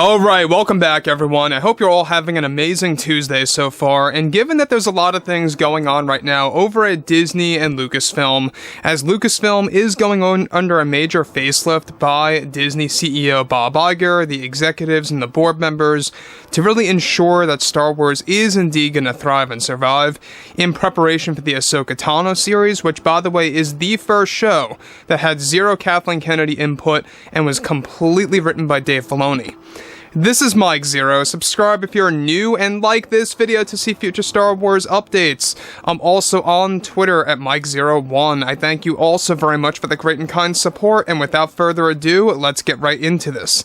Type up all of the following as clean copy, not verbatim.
Alright, welcome back everyone. I hope you're all having an amazing Tuesday so far, and given that there's a lot of things going on right now over at Disney and Lucasfilm, as Lucasfilm is going on under a major facelift by Disney CEO Bob Iger, the executives and the board members, to really ensure that Star Wars is indeed going to thrive and survive, in preparation for the Ahsoka Tano series, which by the way is the first show that had zero Kathleen Kennedy input and was completely written by Dave Filoni. This is Mike Zero. Subscribe if you're new and like this video to see future Star Wars updates. I'm also on Twitter at Mike01. I thank you all so very much for the great and kind support, and without further ado, let's get right into this.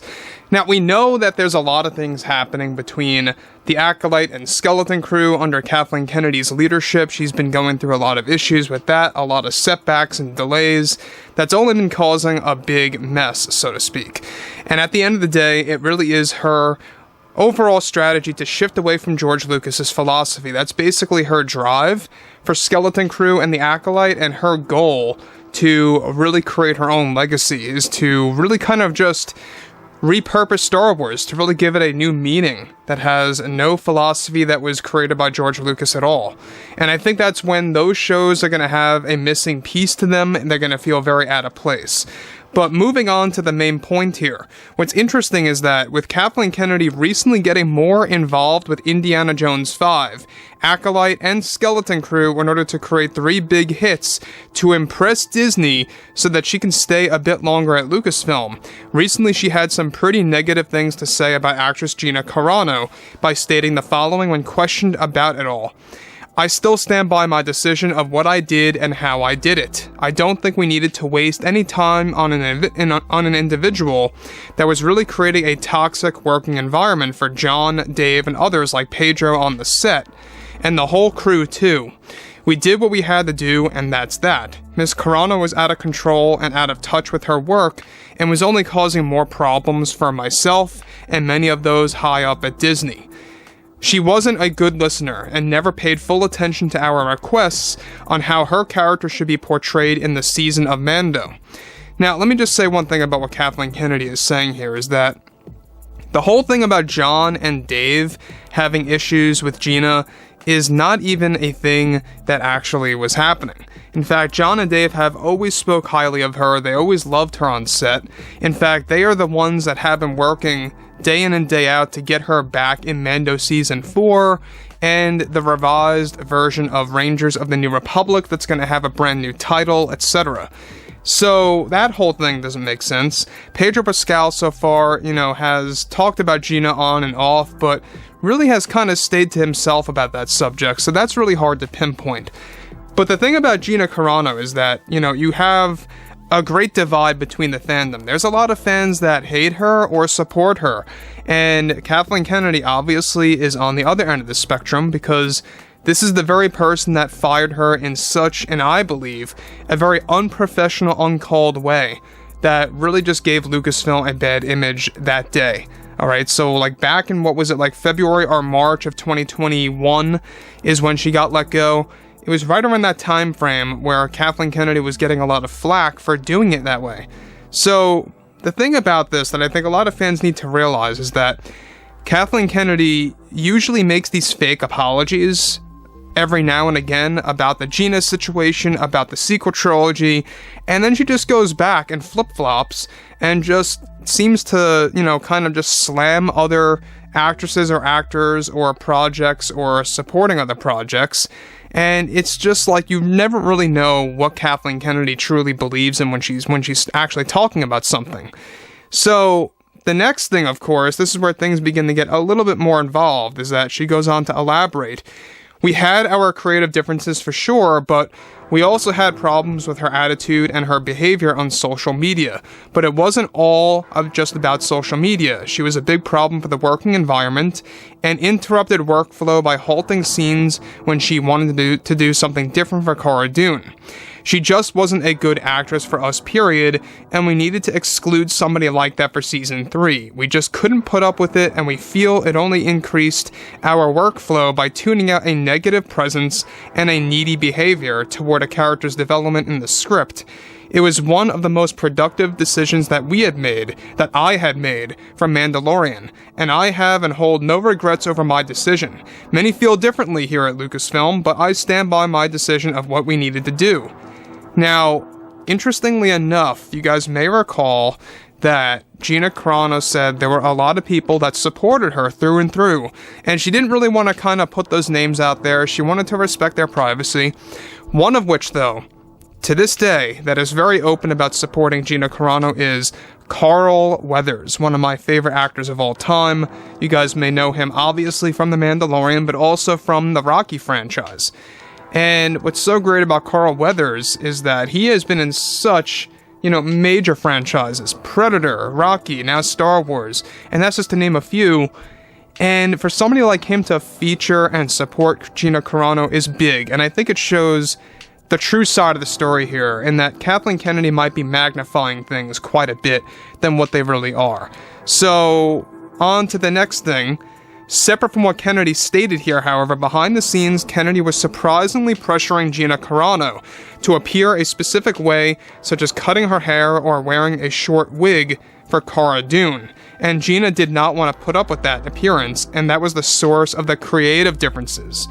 Now, we know that there's a lot of things happening between the Acolyte and Skeleton crew under Kathleen Kennedy's leadership. She's been going through a lot of issues with that, a lot of setbacks and delays. That's only been causing a big mess, so to speak. And at the end of the day, it really is her overall strategy to shift away from George Lucas's philosophy. That's basically her drive for Skeleton Crew and the Acolyte, and her goal to really create her own legacy is to really kind of just repurpose Star Wars, to really give it a new meaning that has no philosophy that was created by George Lucas at all. And I think that's when those shows are going to have a missing piece to them, and they're going to feel very out of place. But moving on to the main point here, what's interesting is that with Kathleen Kennedy recently getting more involved with Indiana Jones 5, Acolyte, and Skeleton Crew in order to create 3 big hits to impress Disney so that she can stay a bit longer at Lucasfilm. Recently she had some pretty negative things to say about actress Gina Carano by stating the following when questioned about it all. "I still stand by my decision of what I did and how I did it. I don't think we needed to waste any time on an individual that was really creating a toxic working environment for John, Dave, and others like Pedro on the set, and the whole crew too. We did what we had to do, and that's that. Ms. Carano was out of control and out of touch with her work, and was only causing more problems for myself and many of those high up at Disney. She wasn't a good listener and never paid full attention to our requests on how her character should be portrayed in the season of Mando." Now, let me just say one thing about what Kathleen Kennedy is saying here, is that the whole thing about John and Dave having issues with Gina is not even a thing that actually was happening. In fact, John and Dave have always spoke highly of her. They always loved her on set. In fact, they are the ones that have been working day in and day out to get her back in Mando Season 4 and the revised version of Rangers of the New Republic that's going to have a brand new title, etc. So that whole thing doesn't make sense. Pedro Pascal so far, has talked about Gina on and off, but really has kind of stayed to himself about that subject, so that's really hard to pinpoint. But the thing about Gina Carano is that, you have a great divide between the fandom. There's a lot of fans that hate her or support her, and Kathleen Kennedy obviously is on the other end of the spectrum, because this is the very person that fired her in such, and I believe, a very unprofessional, uncalled way that really just gave Lucasfilm a bad image that day. Alright, so back in, February or March of 2021 is when she got let go. It was right around that time frame where Kathleen Kennedy was getting a lot of flack for doing it that way. So, the thing about this that I think a lot of fans need to realize is that Kathleen Kennedy usually makes these fake apologies every now and again about the Gina situation, about the sequel trilogy, and then she just goes back and flip-flops and just seems to, kind of just slam other actresses or actors or projects or supporting other projects. And it's just like you never really know what Kathleen Kennedy truly believes in when she's actually talking about something. So the next thing, of course, this is where things begin to get a little bit more involved, is that she goes on to elaborate. "We had our creative differences for sure, but we also had problems with her attitude and her behavior on social media. But it wasn't all just about social media. She was a big problem for the working environment and interrupted workflow by halting scenes when she wanted to do something different for Cara Dune. She just wasn't a good actress for us, period, and we needed to exclude somebody like that for Season 3. We just couldn't put up with it, and we feel it only increased our workflow by tuning out a negative presence and a needy behavior toward toward a character's development in the script. It was one of the most productive decisions that I had made from Mandalorian, and I have and hold no regrets over my decision. Many feel differently here at Lucasfilm, but I stand by my decision of what we needed to do. Now, interestingly enough, you guys may recall that Gina Carano said there were a lot of people that supported her through and through, and she didn't really want to kind of put those names out there. She wanted to respect their privacy. One of which, though, to this day, that is very open about supporting Gina Carano is Carl Weathers, one of my favorite actors of all time. You guys may know him obviously from The Mandalorian, but also from the Rocky franchise. And what's so great about Carl Weathers is that he has been in such, major franchises. Predator, Rocky, now Star Wars, and that's just to name a few. And for somebody like him to feature and support Gina Carano is big, and I think it shows the true side of the story here, in that Kathleen Kennedy might be magnifying things quite a bit than what they really are. So, on to the next thing. Separate from what Kennedy stated here, however, behind the scenes, Kennedy was surprisingly pressuring Gina Carano to appear a specific way, such as cutting her hair or wearing a short wig for Cara Dune. And Gina did not want to put up with that appearance, and that was the source of the creative differences.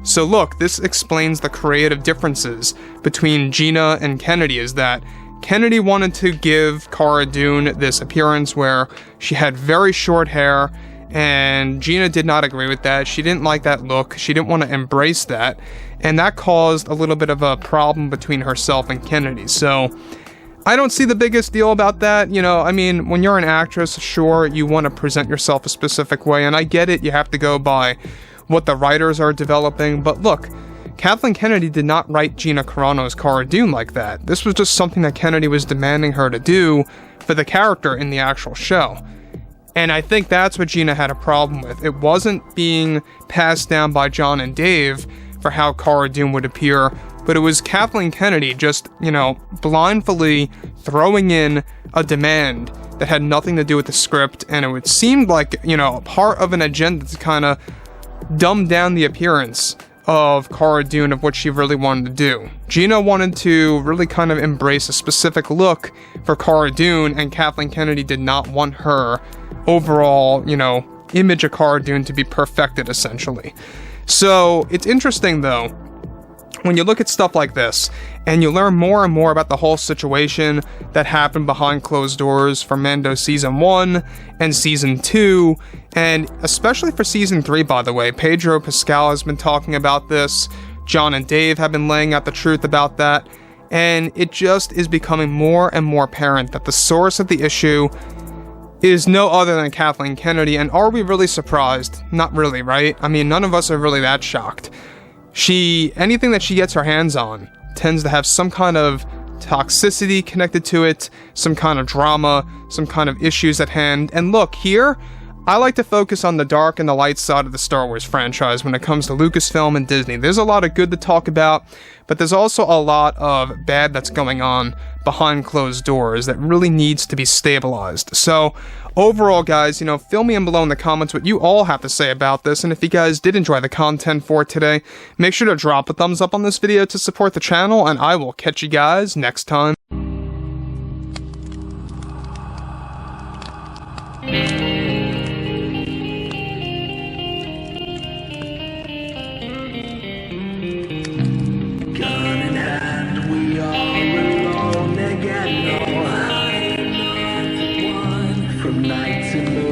So look, this explains the creative differences between Gina and Kennedy, is that Kennedy wanted to give Cara Dune this appearance where she had very short hair, and Gina did not agree with that. She didn't like that look. She didn't want to embrace that, and that caused a little bit of a problem between herself and Kennedy. So I don't see the biggest deal about that. When you're an actress, sure, you want to present yourself a specific way, and I get it, you have to go by what the writers are developing, but look, Kathleen Kennedy did not write Gina Carano's Cara Dune like that. This was just something that Kennedy was demanding her to do for the character in the actual show. And I think that's what Gina had a problem with. It wasn't being passed down by John and Dave for how Cara Dune would appear, but it was Kathleen Kennedy just, blindly throwing in a demand that had nothing to do with the script, and it seemed like, part of an agenda to kind of dumb down the appearance of Cara Dune, of what she really wanted to do. Gina wanted to really kind of embrace a specific look for Cara Dune, and Kathleen Kennedy did not want her overall, image of Cara Dune to be perfected, essentially. So, it's interesting, though, when you look at stuff like this, and you learn more and more about the whole situation that happened behind closed doors for Mando Season 1 and Season 2, and especially for Season 3, by the way. Pedro Pascal has been talking about this, John and Dave have been laying out the truth about that, and it just is becoming more and more apparent that the source of the issue is no other than Kathleen Kennedy. And are we really surprised? Not really, right? None of us are really that shocked. Anything that she gets her hands on tends to have some kind of toxicity connected to it, some kind of drama, some kind of issues at hand. And look, here, I like to focus on the dark and the light side of the Star Wars franchise when it comes to Lucasfilm and Disney. There's a lot of good to talk about, but there's also a lot of bad that's going on behind closed doors that really needs to be stabilized. So, overall, guys, fill me in below in the comments what you all have to say about this, and if you guys did enjoy the content for today, make sure to drop a thumbs up on this video to support the channel, and I will catch you guys next time. From night to morning.